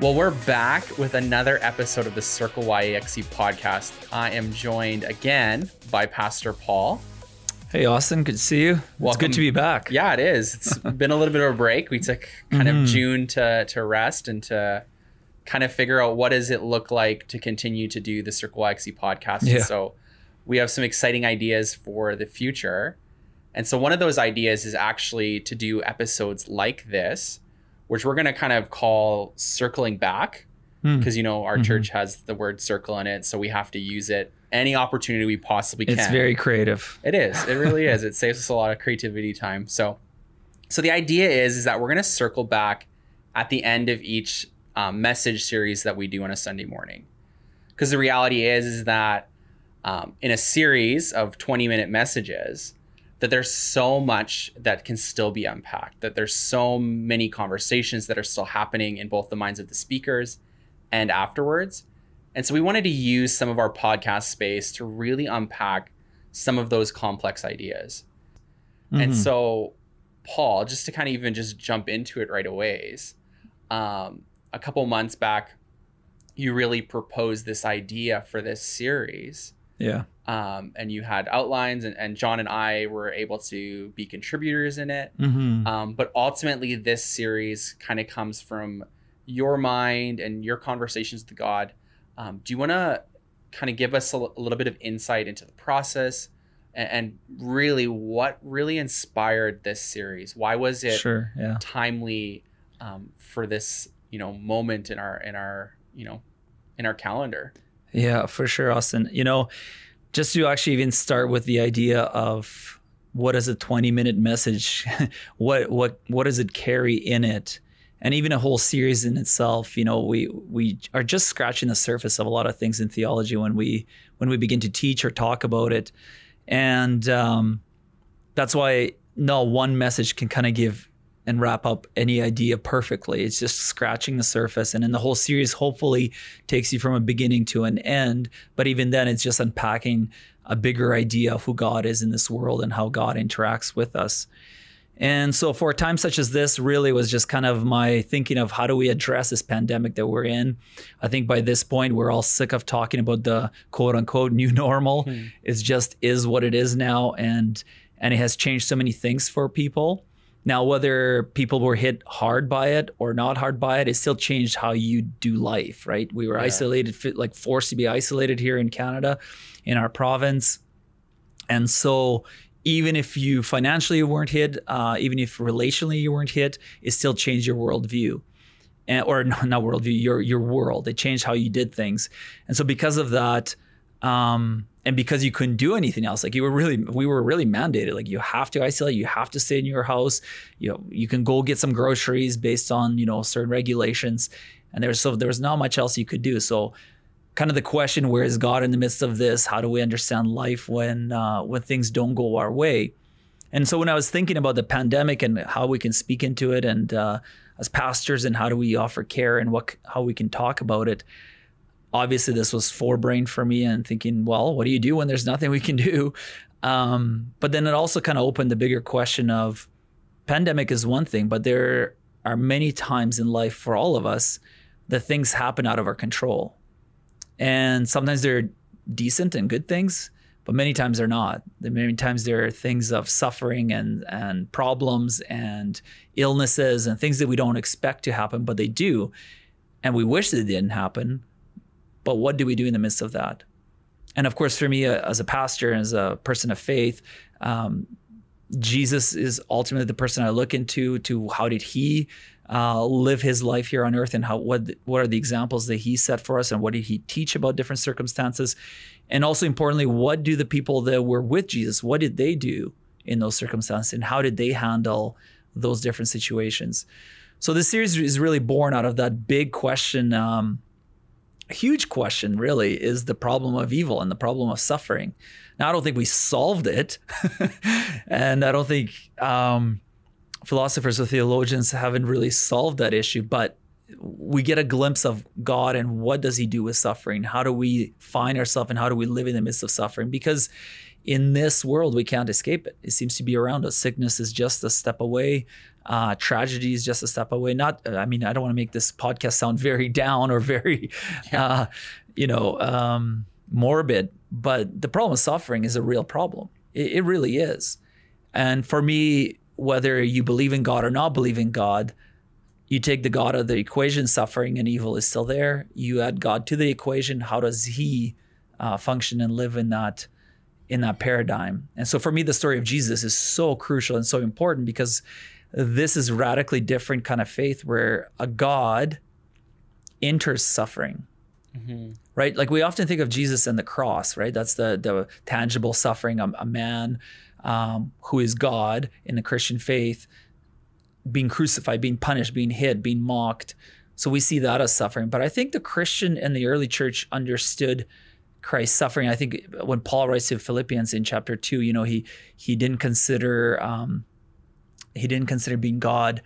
Well, we're back with another episode of the CircleYXE podcast. I am joined again by Pastor Paul. Hey, Austin, good to see you. Welcome. It's good to be back. Yeah, it is. It's been a little bit of a break. We took kind of June to rest and to kind of figure out what does it look like to continue to do the CircleYXE podcast. Yeah. And so we have some exciting ideas for the future. And so one of those ideas is actually to do episodes like this, which we're going to kind of call circling back, because, you know, our church has the word circle in it. So we have to use it any opportunity we possibly can. It's very creative. It is. It really is. It saves us a lot of creativity time. So the idea is that we're going to circle back at the end of each message series that we do on a Sunday morning. Because the reality is that in a series of 20-minute messages, that there's so much that can still be unpacked, that there's so many conversations that are still happening in both the minds of the speakers and afterwards. And so we wanted to use some of our podcast space to really unpack some of those complex ideas. And so, Paul, just to kind of even just jump into it right away, a couple months back, you really proposed this idea for this series. Yeah. And you had outlines, and John and I were able to be contributors in it. But ultimately, this series kind of comes from your mind and your conversations with God. Do you want to kind of give us a little bit of insight into the process and really what really inspired this series? Why was it timely for this, moment in our calendar? Yeah, for sure, Austin. Just to actually even start with the idea of what is a 20-minute message, what does it carry in it? And even a whole series in itself, we are just scratching the surface of a lot of things in theology when we begin to teach or talk about it. And that's why no one message can kind of give and wrap up any idea perfectly. It's just scratching the surface. And then the whole series hopefully takes you from a beginning to an end. But even then, it's just unpacking a bigger idea of who God is in this world and how God interacts with us. And so for a time such as this really was just kind of my thinking of how do we address this pandemic that we're in. I think by this point, we're all sick of talking about the quote unquote new normal. It's just is what it is now. And it has changed so many things for people. Now, whether people were hit hard by it or not hard by it, it still changed how you do life, right? We were isolated, forced to be isolated here in Canada, in our province. And so even if you financially weren't hit, even if relationally you weren't hit, it still changed your worldview. Or not worldview, your world. It changed how you did things. And so because of that, and because you couldn't do anything else, we were really mandated. Like you have to isolate, you have to stay in your house. You can go get some groceries based on certain regulations, and there was not much else you could do. So, kind of the question: where is God in the midst of this? How do we understand life when things don't go our way? And so, when I was thinking about the pandemic and how we can speak into it, and as pastors, and how do we offer care and how we can talk about it. Obviously, this was forebrained for me and thinking, well, what do you do when there's nothing we can do? But then it also kind of opened the bigger question of pandemic is one thing, but there are many times in life for all of us that things happen out of our control. And sometimes they're decent and good things, but many times they're not. Many times there are things of suffering and problems and illnesses and things that we don't expect to happen, but they do. And we wish they didn't happen. But what do we do in the midst of that? And of course, for me, as a pastor, as a person of faith, Jesus is ultimately the person I look into how did he live his life here on earth, and what are the examples that he set for us, and what did he teach about different circumstances? And also importantly, what do the people that were with Jesus, what did they do in those circumstances, and how did they handle those different situations? So this series is really born out of that big question. A huge question really is the problem of evil and the problem of suffering. Now, I don't think we solved it. And I don't think philosophers or theologians haven't really solved that issue, but we get a glimpse of God and what does he do with suffering? How do we find ourselves and how do we live in the midst of suffering? Because in this world, we can't escape it. It seems to be around us. Sickness is just a step away. Tragedy is just a step away. I don't want to make this podcast sound very down or very, morbid, but the problem of suffering is a real problem. It really is. And for me, whether you believe in God or not believe in God, you take the God out of the equation, suffering and evil is still there. You add God to the equation. How does he function and live in that paradigm? And so for me, the story of Jesus is so crucial and so important, because this is radically different kind of faith where a God enters suffering. Mm-hmm. Right? Like we often think of Jesus and the cross, right? That's the tangible suffering, a man who is God in the Christian faith, being crucified, being punished, being hit, being mocked. So we see that as suffering. But I think the Christian and the early church understood Christ's suffering. I think when Paul writes to Philippians in chapter 2, he didn't consider being God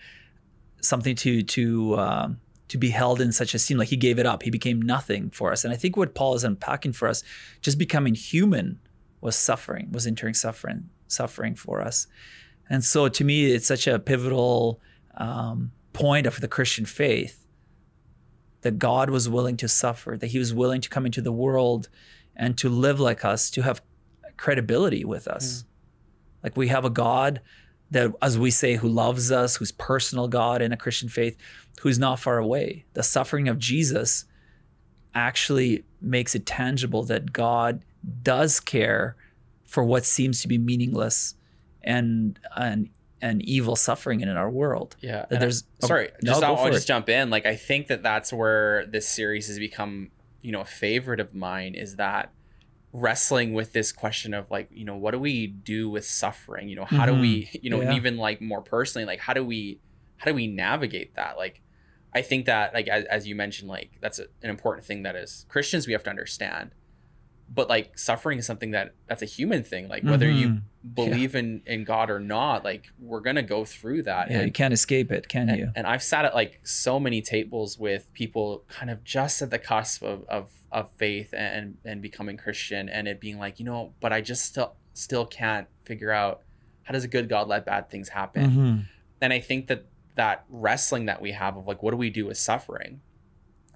something to be held in such esteem. Like he gave it up. He became nothing for us. And I think what Paul is unpacking for us, just becoming human, was suffering, was enduring suffering for us. And so to me, it's such a pivotal point of the Christian faith that God was willing to suffer, that he was willing to come into the world and to live like us, to have credibility with us. Like we have a God that, as we say, who loves us, who's personal God in a Christian faith, who's not far away. The suffering of Jesus actually makes it tangible that God does care for what seems to be meaningless and evil suffering in our world. Yeah. That I'll just jump in. Like, I think that's where this series has become, a favorite of mine, is that wrestling with this question of like, what do we do with suffering? How do we, even like more personally, like how do we navigate that? Like, I think that, like, as you mentioned, like that's an important thing that as Christians we have to understand. But like suffering is something that's a human thing. Like whether you believe in God or not, like we're going to go through that. Yeah, you can't escape it, can you? And I've sat at like so many tables with people kind of just at the cusp of faith and becoming Christian, and it being like, but I just still can't figure out, how does a good God let bad things happen? And I think that wrestling that we have of like, what do we do with suffering?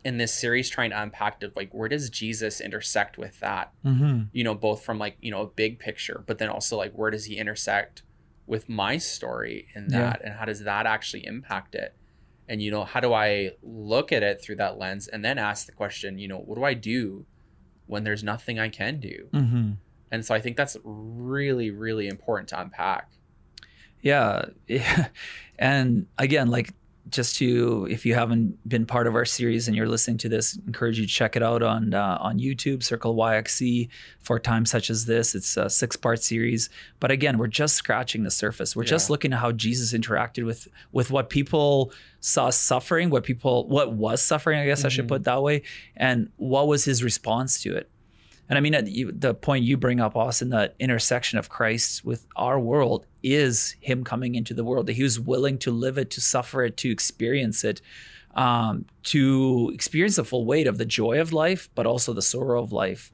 In this series, trying to unpack it, like, where does Jesus intersect with that? Both from like, a big picture, but then also like, where does he intersect with my story in that? And how does that actually impact it? And, how do I look at it through that lens and then ask the question, what do I do when there's nothing I can do? And so I think that's really, really important to unpack. Yeah. And again, like, if you haven't been part of our series and you're listening to this, encourage you to check it out on YouTube, CircleYXE, for times such as this. It's a 6-part series. But again, we're just scratching the surface. We're just looking at how Jesus interacted with what people saw suffering, what was suffering, I guess I should put it that way, and what was his response to it. And I mean, the point you bring up, Austin, the intersection of Christ with our world is him coming into the world, that he was willing to live it, to suffer it, to experience it, to experience the full weight of the joy of life, but also the sorrow of life.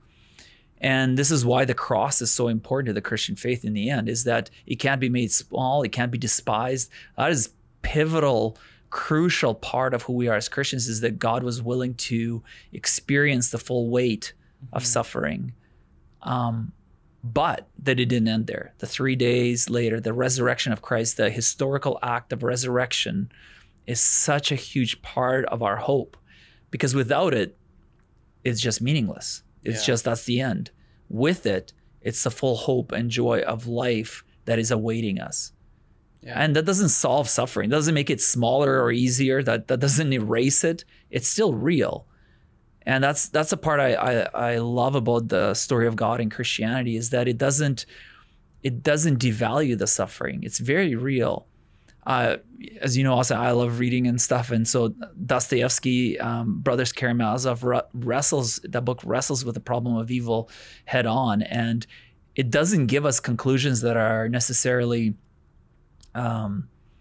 And this is why the cross is so important to the Christian faith in the end, is that it can't be made small, it can't be despised. That is pivotal, crucial part of who we are as Christians, is that God was willing to experience the full weight of suffering, but that it didn't end there. The 3 days later, the resurrection of Christ, the historical act of resurrection, is such a huge part of our hope, because without it, it's just meaningless. It's just, that's the end. With it, it's the full hope and joy of life that is awaiting us. And that doesn't solve suffering. It doesn't make it smaller or easier. That doesn't erase it. It's still real. And that's a part I love about the story of God in Christianity, is that it doesn't devalue the suffering. It's very real. As you know, also I love reading and stuff, and so Dostoevsky, Brothers Karamazov that book wrestles with the problem of evil head on, and it doesn't give us conclusions that are necessarily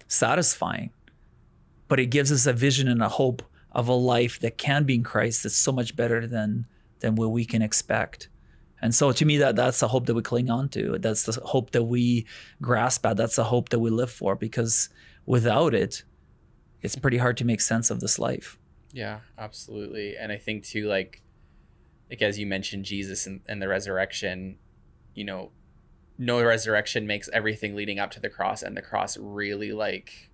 satisfying, but it gives us a vision and a hope of a life that can be in Christ that's so much better than what we can expect. And so to me, that's the hope that we cling on to. That's the hope that we grasp at. That's the hope that we live for, because without it, it's pretty hard to make sense of this life. Yeah, absolutely. And I think too, like as you mentioned, Jesus and the resurrection, you know, no resurrection makes everything leading up to the cross and the cross really like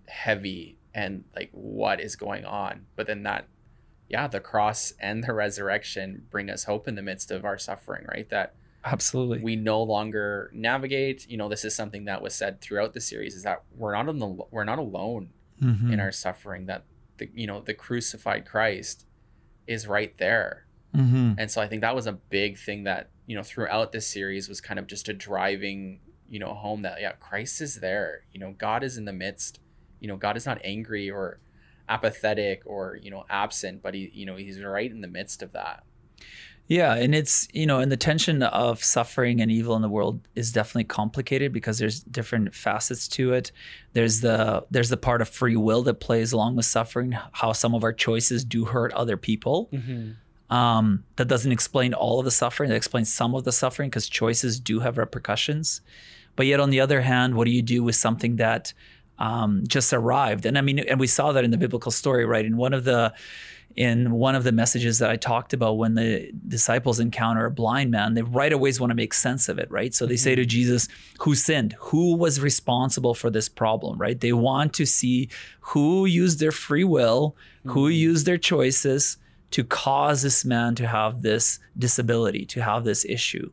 heavy and like what is going on. But then the cross and the resurrection bring us hope in the midst of our suffering, right? That absolutely we no longer navigate. You know, this is something that was said throughout the series, is that we're not alone in our suffering, that the crucified Christ is right there. And so I think that was a big thing that, you know, throughout this series was kind of just a driving, you know, home that, yeah, Christ is there. You know, God is in the midst. You know, God is not angry or apathetic or, you know, absent, but he's right in the midst of that. Yeah. And it's, you know, and the tension of suffering and evil in the world is definitely complicated because there's different facets to it. There's the part of free will that plays along with suffering, how some of our choices do hurt other people. That doesn't explain all of the suffering. That explains some of the suffering, because choices do have repercussions. But yet on the other hand, what do you do with something that just arrived? And I mean, and we saw that in the biblical story, right? In one of the messages that I talked about, when the disciples encounter a blind man, they right away want to make sense of it, right? So they say to Jesus, who sinned? Who was responsible for this problem, right? They want to see who used their free will, who used their choices to cause this man to have this disability, to have this issue.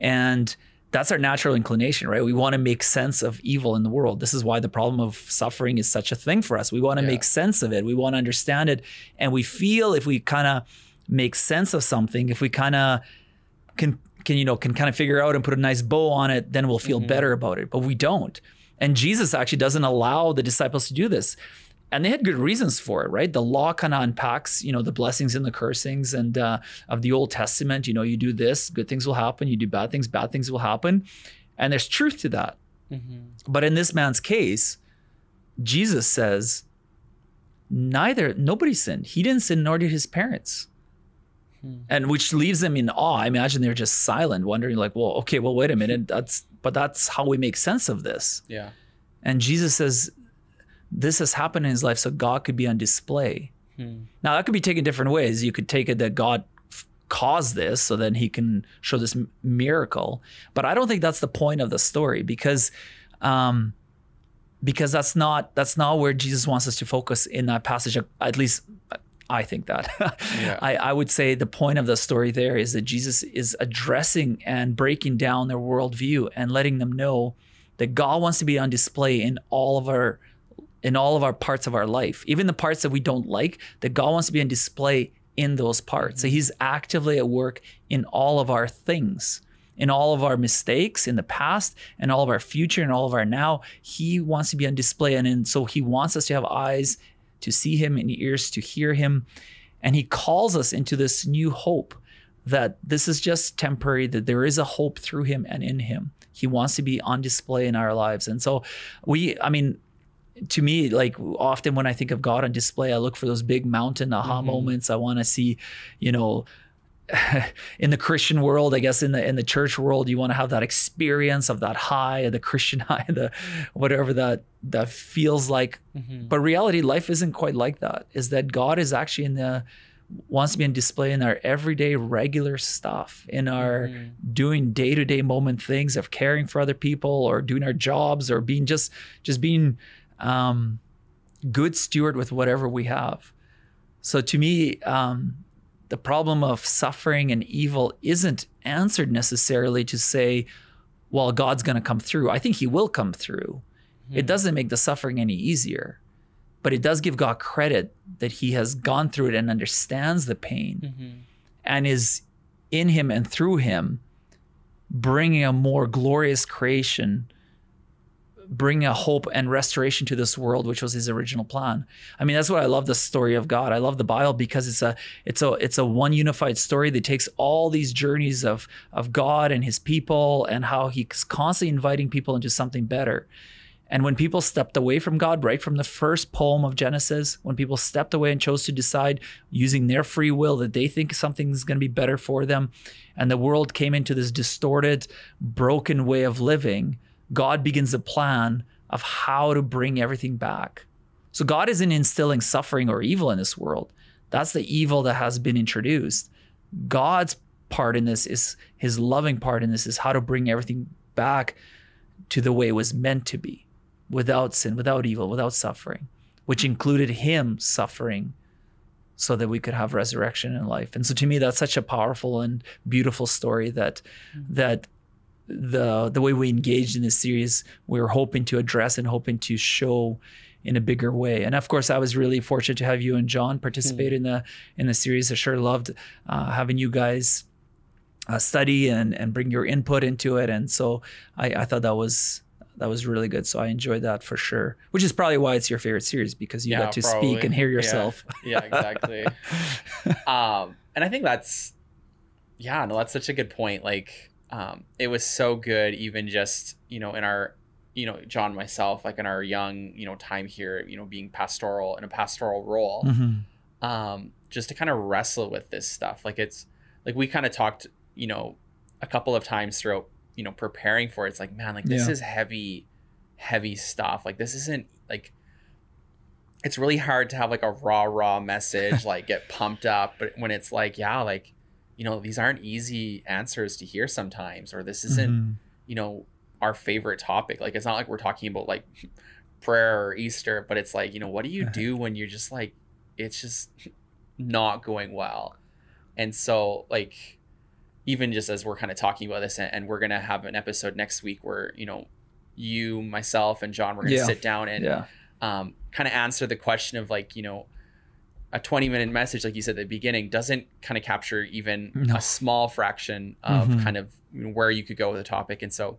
And that's our natural inclination, right? We want to make sense of evil in the world. This is why the problem of suffering is such a thing for us. We want to make sense of it. We want to understand it. And we feel if we kind of make sense of something, if we kind of can kind of figure out and put a nice bow on it, then we'll feel better about it. But we don't. And Jesus actually doesn't allow the disciples to do this. And they had good reasons for it, right? The law kind of unpacks, you know, the blessings and the cursings and of the Old Testament. You know, you do this, good things will happen. You do bad things will happen. And there's truth to that. But in this man's case, Jesus says, nobody sinned. He didn't sin, nor did his parents. And which leaves them in awe. I imagine they're just silent, wondering like, well, wait a minute. That's how we make sense of this. Yeah. And Jesus says, this has happened in his life so God could be on display. Now, that could be taken different ways. You could take it that God caused this so then he can show this miracle. But I don't think that's the point of the story, because that's not where Jesus wants us to focus in that passage. At least I think that. I would say the point of the story there is that Jesus is addressing and breaking down their worldview and letting them know that God wants to be on display in all of our parts of our life, even the parts that we don't like, that God wants to be on display in those parts. So he's actively at work in all of our things, in all of our mistakes in the past, and all of our future, and all of our now. He wants to be on display. And so he wants us to have eyes to see him and ears to hear him. And he calls us into this new hope, that this is just temporary, that there is a hope through him and in him. He wants to be on display in our lives. And so to me, like often when I think of God on display, I look for those big mountain aha moments. I want to see, you know, in the Christian world, I guess in the church world, you want to have that experience of that high, the Christian high, the whatever that feels like. But reality, life isn't quite like that. Is that God is actually wants to be on display in our everyday regular stuff, in our doing day-to-day moment things of caring for other people, or doing our jobs, or being just being good steward with whatever we have. So to me, the problem of suffering and evil isn't answered necessarily to say, well, God's going to come through. I think he will come through. It doesn't make the suffering any easier, but it does give God credit that he has gone through it and understands the pain and is in him and through him bringing a more glorious creation, bringing a hope and restoration to this world, which was his original plan. I mean, that's why I love the story of God. I love the Bible because it's a one unified story that takes all these journeys of God and his people, and how he's constantly inviting people into something better. And when people stepped away from God, right from the first poem of Genesis, when people stepped away and chose to decide using their free will that they think something's going to be better for them, and the world came into this distorted, broken way of living, God begins a plan of how to bring everything back. So God isn't instilling suffering or evil in this world. That's the evil that has been introduced. God's part in this is, his loving part in this is how to bring everything back to the way it was meant to be, without sin, without evil, without suffering, which included him suffering so that we could have resurrection in life. And so to me, that's such a powerful and beautiful story that the way we engaged in this series, we were hoping to address and hoping to show in a bigger way. And of course, I was really fortunate to have you and John participate in the series. I sure loved having you guys study and bring your input into it. And so I thought that was really good. So I enjoyed that for sure, which is probably why it's your favorite series, because you got to speak and hear yourself. Yeah, exactly. And I think that's such a good point. Like, it was so good, even just, in our, John, myself, like in our young, time here, being pastoral in a pastoral role, just to kind of wrestle with this stuff. Like, it's like, we kind of talked, a couple of times throughout, preparing for it. It's like, man, like this is heavy stuff. Like, this isn't like, it's really hard to have like a raw message, like get pumped up. But when it's like, these aren't easy answers to hear sometimes, or this isn't, our favorite topic. Like, it's not like we're talking about like prayer or Easter, but it's like, what do you do when you're just like, it's just not going well? And so, like, even just as we're kind of talking about this, and we're going to have an episode next week where, you, myself, and John, we're going to sit down and kind of answer the question of like, a 20-minute message, like you said at the beginning, doesn't kind of capture even a small fraction of kind of where you could go with the topic. And so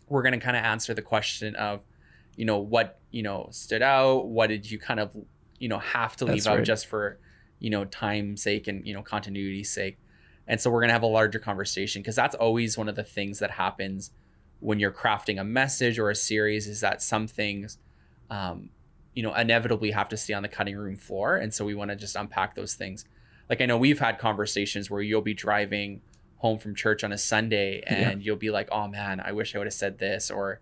we're going to kind of answer the question of, what, stood out, what did you kind of, have to leave out just for, time's sake and, continuity's sake. And so we're going to have a larger conversation, because that's always one of the things that happens when you're crafting a message or a series, is that some things, inevitably have to stay on the cutting room floor. And so we want to just unpack those things. Like, I know we've had conversations where you'll be driving home from church on a Sunday and you'll be like, oh man, I wish I would have said this, or,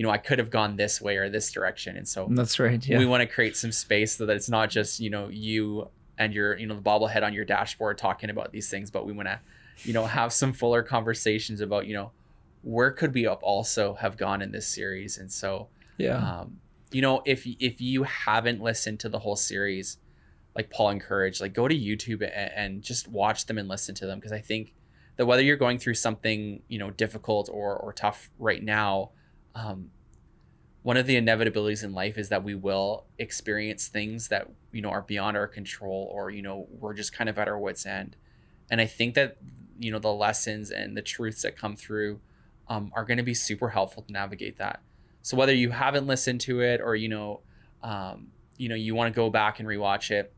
I could have gone this way or this direction. And so that's right. Yeah. We want to create some space so that it's not just, you and your, the bobblehead on your dashboard talking about these things, but we want to, have some fuller conversations about, where could we also have gone in this series. And so, if you haven't listened to the whole series, like Paul encouraged, like go to YouTube and just watch them and listen to them. Because I think that whether you're going through something, difficult or tough right now, one of the inevitabilities in life is that we will experience things that, are beyond our control, or, we're just kind of at our wit's end. And I think that, the lessons and the truths that come through are going to be super helpful to navigate that. So whether you haven't listened to it, or, you want to go back and rewatch it,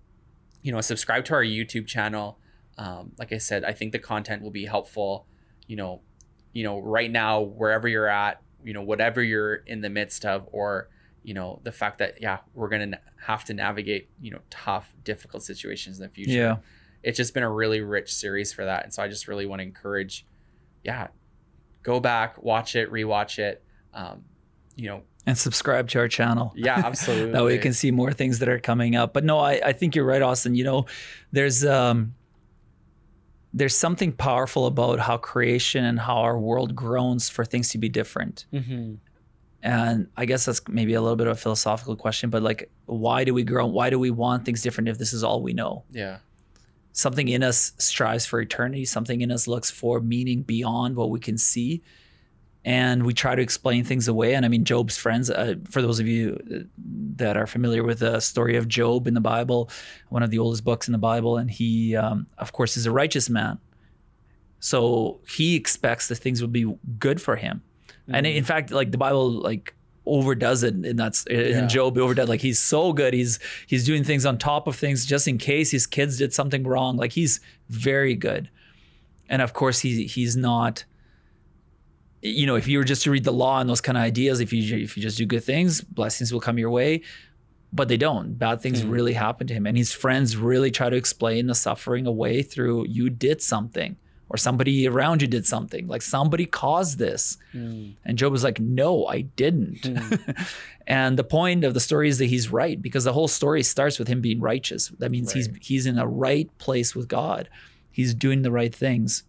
subscribe to our YouTube channel. Like I said, I think the content will be helpful, right now, wherever you're at, whatever you're in the midst of, or, the fact that, we're going to have to navigate, tough, difficult situations in the future. Yeah. It's just been a really rich series for that. And so I just really want to encourage, go back, watch it, rewatch it, and subscribe to our channel. Yeah, absolutely. That way you can see more things that are coming up. But no, I think you're right, Austin. There's something powerful about how creation and how our world groans for things to be different. And I guess that's maybe a little bit of a philosophical question, but like, why do we groan? Why do we want things different if this is all we know? Yeah. Something in us strives for eternity. Something in us looks for meaning beyond what we can see. And we try to explain things away. And I mean, Job's friends, for those of you that are familiar with the story of Job in the Bible, one of the oldest books in the Bible, and he, of course, is a righteous man. So he expects that things will be good for him. And in fact, like the Bible, like overdoes it, and that's in Job overdoes. Like he's so good, he's doing things on top of things just in case his kids did something wrong. Like he's very good, and of course he's not you know, if you were just to read the law and those kind of ideas, if you just do good things, blessings will come your way. But they don't. Bad things really happen to him. And his friends really try to explain the suffering away through you did something, or somebody around you did something. Like somebody caused this. And Job was like, no, I didn't. And the point of the story is that he's right, because the whole story starts with him being righteous. That means he's in a right place with God. He's doing the right things.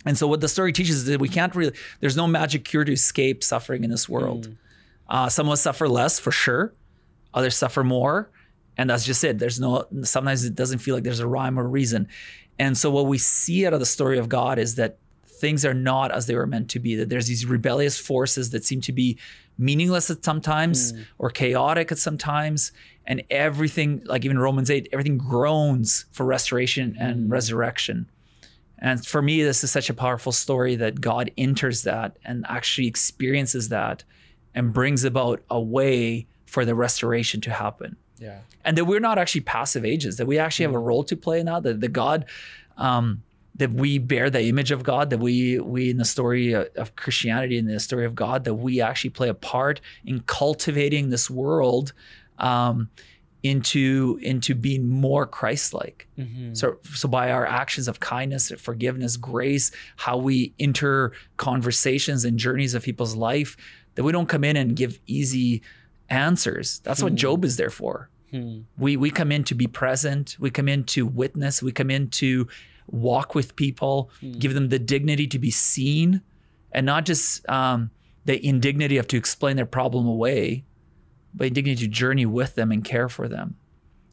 And so what the story teaches is that we can't really, there's no magic cure to escape suffering in this world. Some of us suffer less, for sure. Others suffer more. And that's just it. Sometimes it doesn't feel like there's a rhyme or reason. And so what we see out of the story of God is that things are not as they were meant to be, that there's these rebellious forces that seem to be meaningless at sometimes or chaotic at sometimes. And everything, like even Romans 8, everything groans for restoration and resurrection. And for me, this is such a powerful story that God enters that and actually experiences that and brings about a way for the restoration to happen. Yeah. And that we're not actually passive agents, that we actually have a role to play in that, that the God, that we bear the image of God, that we in the story of Christianity, in the story of God, that we actually play a part in cultivating this world into being more Christ-like. So by our actions of kindness, forgiveness, grace, how we enter conversations and journeys of people's life, that we don't come in and give easy answers. That's what Job is there for. We come in to be present. We come in to witness. We come in to walk with people, give them the dignity to be seen, and not just the indignity of to explain their problem away, but indignity to journey with them and care for them.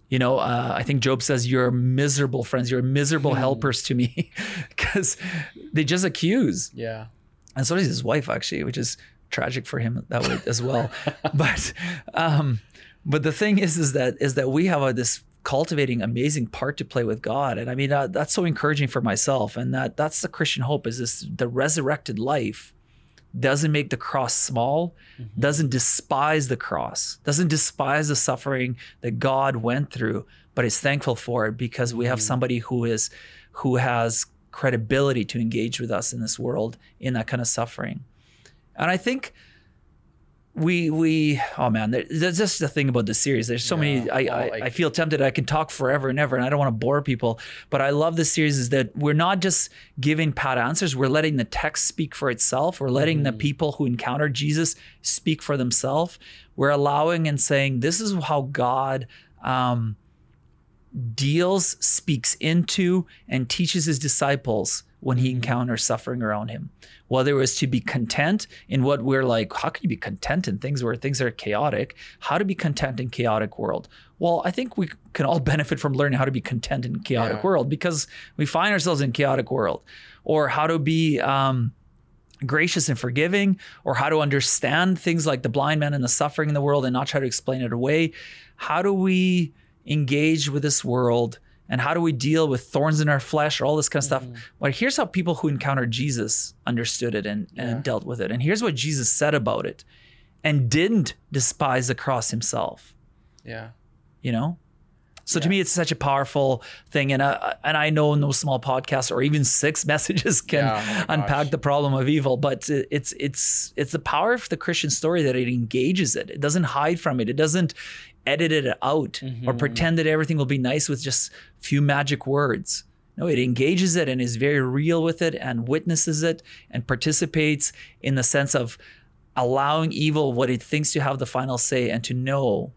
You know, I think Job says, you're miserable friends. You're miserable helpers to me, because they just accuse. Yeah. And so does his wife, actually, which is tragic for him that way as well. But the thing is that we have this cultivating amazing part to play with God. And I mean, that's so encouraging for myself. And that's the Christian hope, is the resurrected life doesn't make the cross small, doesn't despise the cross, doesn't despise the suffering that God went through, but is thankful for it, because we have somebody who has credibility to engage with us in this world in that kind of suffering. And I think oh man, there's just the thing about the series. There's so many, I feel tempted. I can talk forever and ever, and I don't want to bore people, but I love this series is that we're not just giving pat answers. We're letting the text speak for itself. We're letting the people who encounter Jesus speak for themselves. We're allowing and saying, this is how God deals, speaks into, and teaches his disciples when he encounters suffering around him. Whether it was to be content in what we're like, how can you be content in things where things are chaotic? How to be content in chaotic world? Well, I think we can all benefit from learning how to be content in chaotic world, because we find ourselves in chaotic world. Or how to be gracious and forgiving, or how to understand things like the blind man and the suffering in the world and not try to explain it away. How do we engage with this world? And how do we deal with thorns in our flesh, or all this kind of stuff? Well, here's how people who encountered Jesus understood it and dealt with it. And here's what Jesus said about it, and didn't despise the cross himself. Yeah. You know? So to me, it's such a powerful thing. And I know no small podcast or even 6 messages can unpack the problem of evil, but it's the power of the Christian story that it engages it. It doesn't hide from it. It doesn't edit it out or pretend that everything will be nice with just few magic words. No, it engages it and is very real with it and witnesses it and participates in the sense of allowing evil what it thinks to have the final say, and to know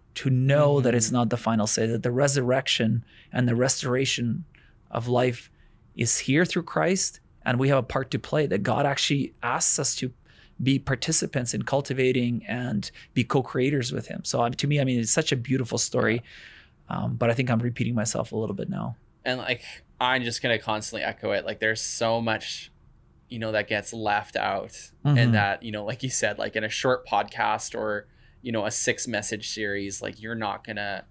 that it's not the final say, that the resurrection and the restoration of life is here through Christ, and we have a part to play, that God actually asks us to be participants in cultivating and be co-creators with him. So to me, I mean, it's such a beautiful story, but I think I'm repeating myself a little bit now. And like, I'm just going to constantly echo it. Like, there's so much, that gets left out, and that, like you said, like in a short podcast or, a 6 message series, like you're not gonna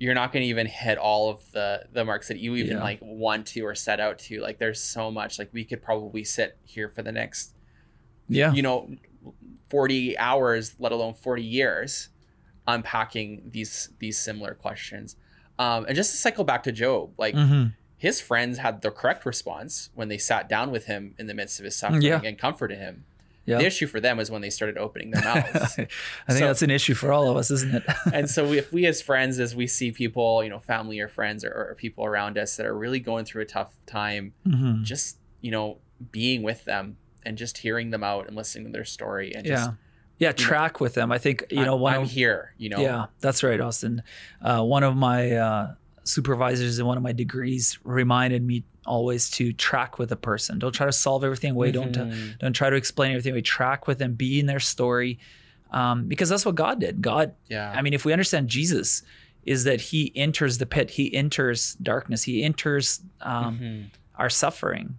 even hit all of the marks that you even like want to or set out to. Like, there's so much, like we could probably sit here for the next 40 hours, let alone 40 years, unpacking these similar questions. And just to cycle back to Job, like his friends had the correct response when they sat down with him in the midst of his suffering and comforted him. Yeah. The issue for them is when they started opening their mouths. I think that's an issue for all of us, isn't it? And so if we as friends, as we see people, you know, family or friends or people around us that are really going through a tough time, just, you know, being with them and just hearing them out and listening to their story and just track with them. I think, you know, I'm here, you know. Yeah, that's right, Austin. One of my supervisors in one of my degrees reminded me always to track with a person. Don't try to solve everything away. Don't try to explain everything away. Track with them, be in their story, because that's what God did. God, I mean, if we understand Jesus, is that he enters the pit, he enters darkness, he enters our suffering,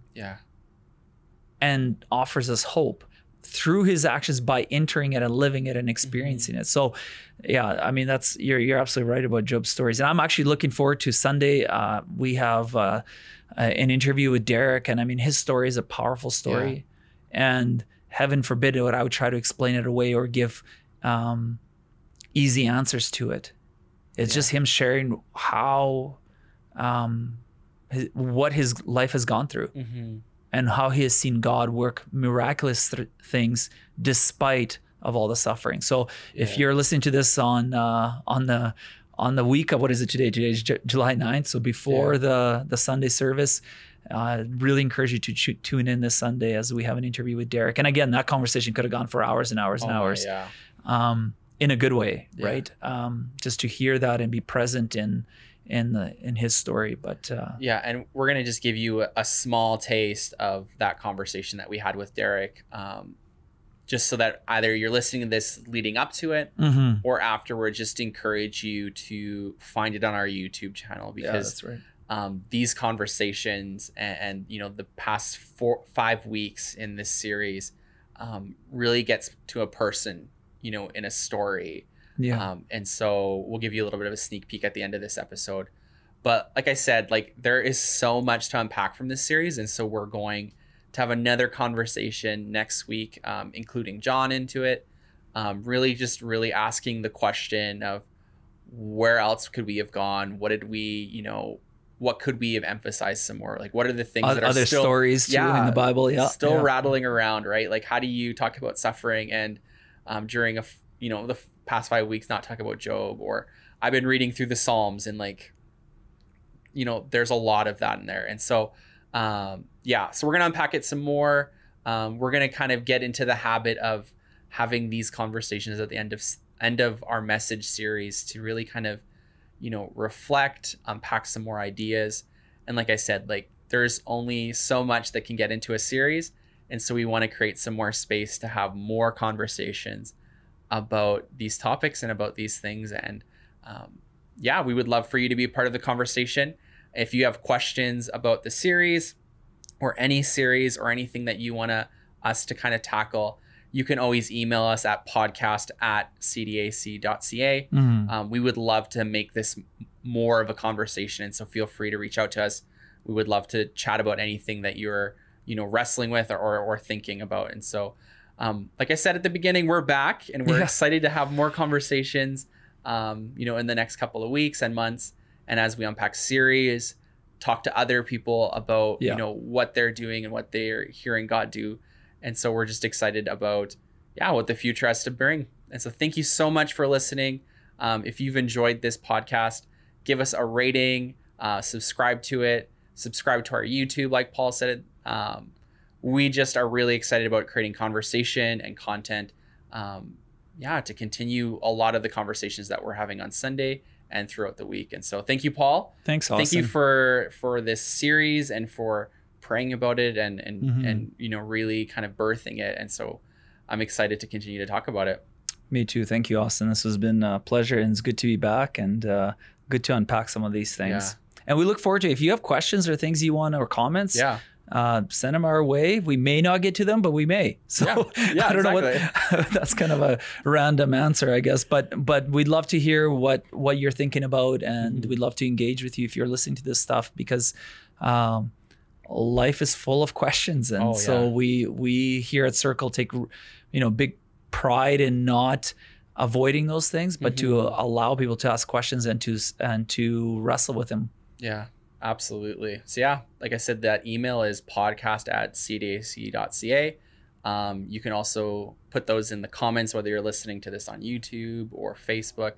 and offers us hope through his actions by entering it and living it and experiencing it. So I mean, that's, you're absolutely right about Job's stories. And I'm actually looking forward to Sunday. We have an interview with Derek, and I mean, his story is a powerful story, and heaven forbid I would try to explain it away or give easy answers to it. It's just him sharing how what his life has gone through, and how he has seen God work miraculous things despite of all the suffering. So if you're listening to this on the week of, what is it today? Today's July 9th. So before the Sunday service, really encourage you to tune in this Sunday as we have an interview with Derek. And again, that conversation could have gone for hours and hours and hours, in a good way, right? Just to hear that and be present in his story. But and we're gonna just give you a small taste of that conversation that we had with Derek, just so that either you're listening to this leading up to it or afterward. Just encourage you to find it on our YouTube channel, because these conversations and you know, the past 4-5 weeks in this series really gets to a person, you know, in a story. And so we'll give you a little bit of a sneak peek at the end of this episode. But like I said, like, there is so much to unpack from this series. And so we're going to have another conversation next week, including John into it. Really asking the question of where else could we have gone? What did we, you know, what could we have emphasized some more? Like, what are the things that are other still, stories too in the Bible? Still rattling around, right? Like, how do you talk about suffering and during the past 5 weeks not talk about Job? Or I've been reading through the Psalms, and like, you know, there's a lot of that in there. And so so we're gonna unpack it some more. We're gonna kind of get into the habit of having these conversations at the end of our message series to really kind of, you know, reflect, unpack some more ideas. And like I said, like, there's only so much that can get into a series, and so we want to create some more space to have more conversations about these topics and about these things. And we would love for you to be a part of the conversation. If you have questions about the series or any series or anything that you want us to kind of tackle, you can always email us at podcast@cdac.ca. We would love to make this more of a conversation, and so feel free to reach out to us. We would love to chat about anything that you're, you know, wrestling with or thinking about. And so like I said at the beginning, we're back, and we're excited to have more conversations, you know, in the next couple of weeks and months. And as we unpack series, talk to other people about, you know, what they're doing and what they're hearing God do. And so we're just excited about, what the future has to bring. And so thank you so much for listening. If you've enjoyed this podcast, give us a rating, subscribe to it, subscribe to our YouTube, like Paul said. We just are really excited about creating conversation and content, to continue a lot of the conversations that we're having on Sunday and throughout the week. And so thank you, Paul. Thanks, Austin. Thank you for this series and for praying about it and you know, really kind of birthing it. And so I'm excited to continue to talk about it. Me too. Thank you, Austin. This has been a pleasure, and it's good to be back, and good to unpack some of these things. And we look forward to it. If you have questions or things you want or comments, send them our way. We may not get to them, but we may. So I don't know what, that's kind of a random answer, I guess. But we'd love to hear what you're thinking about, and we'd love to engage with you if you're listening to this stuff, because life is full of questions. And we here at Circle take, you know, big pride in not avoiding those things, but to allow people to ask questions and to wrestle with them. Yeah, absolutely. So like I said, that email is podcast@cdac.ca. You can also put those in the comments, whether you're listening to this on YouTube or Facebook,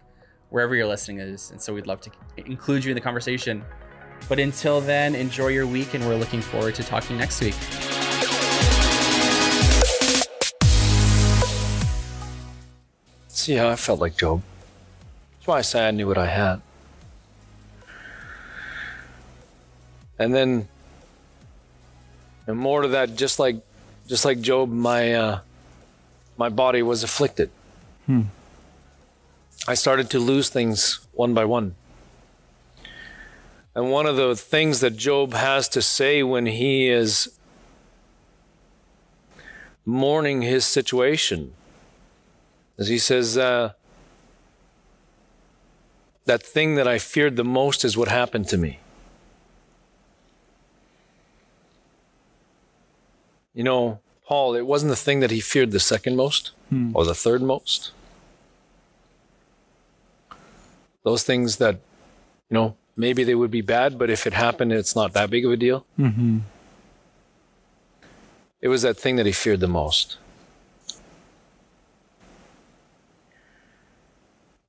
wherever you're listening is. And so we'd love to include you in the conversation. But until then, enjoy your week, and we're looking forward to talking next week. See how I felt like Job. That's why I say I knew what I had. And then, and more to that, just like Job, my body was afflicted. I started to lose things one by one. And one of the things that Job has to say when he is mourning his situation is he says, that thing that I feared the most is what happened to me. You know, Paul, it wasn't the thing that he feared the second most or the third most. Those things that, you know, maybe they would be bad, but if it happened, it's not that big of a deal. Mm-hmm. It was that thing that he feared the most.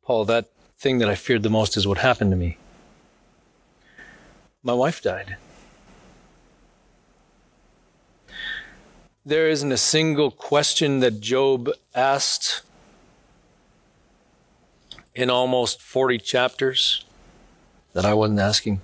Paul, that thing that I feared the most is what happened to me. My wife died. There isn't a single question that Job asked in almost 40 chapters that I wasn't asking.